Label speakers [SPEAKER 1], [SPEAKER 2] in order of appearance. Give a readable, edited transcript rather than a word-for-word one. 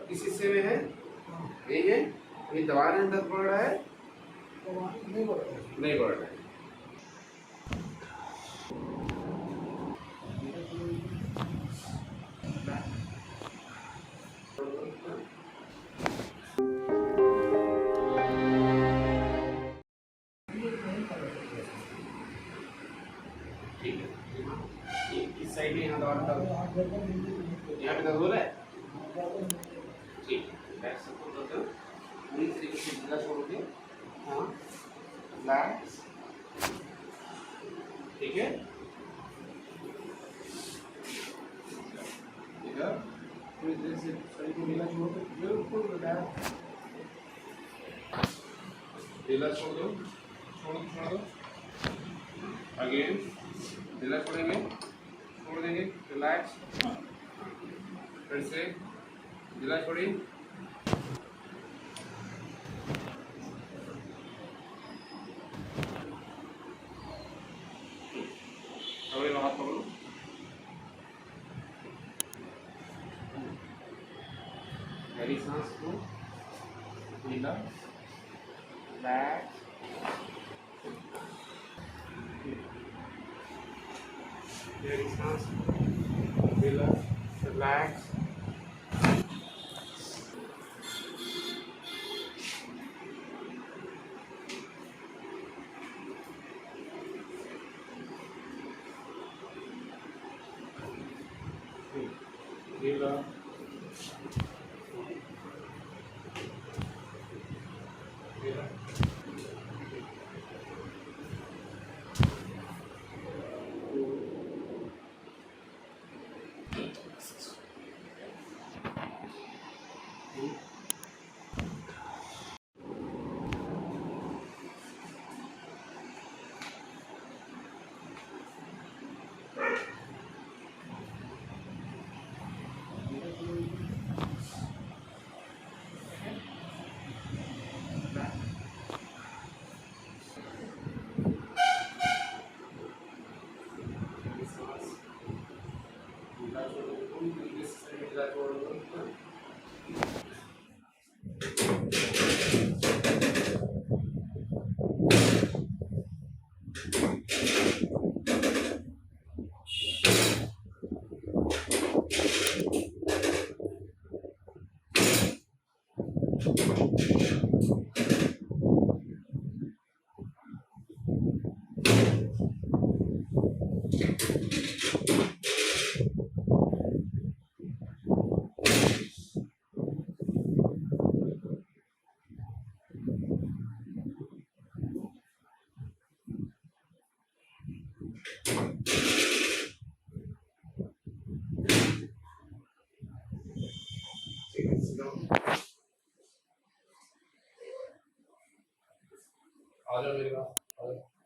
[SPEAKER 1] किस हिस्से में है? यही है। ये दबा रहे हैं, दर्द बढ़ रहा है?
[SPEAKER 2] नहीं बढ़ रहा है।
[SPEAKER 1] नहीं बढ़ रहा है। ठीक है, ये इस साइड में यहाँ दबा यहाँ पे दर्द हो रहा है? ठीक है, बैक सपोर्ट करते हो, पूरी तरीके से ढीला छोड़ोगे। हाँ, रिलैक्स। ठीक है, इधर पूरी तरह से शरीर को ढीला छोड़ दो, बिल्कुल रिलैक्स। ढीला छोड़ दो, छोड़ दो, छोड़ दो। अगेन ढीला छोड़ेंगे, छोड़ देंगे, रिलैक्स। फिर से ढीला छोड़िए। अगले हाथ पकड़ो। गहरी सांस लो, ढीला, रिलैक्स। गहरी सांस, ढीला, रिलैक्स। ढीला, ढीला। आ जाओ मेरे पास, आ जाओ।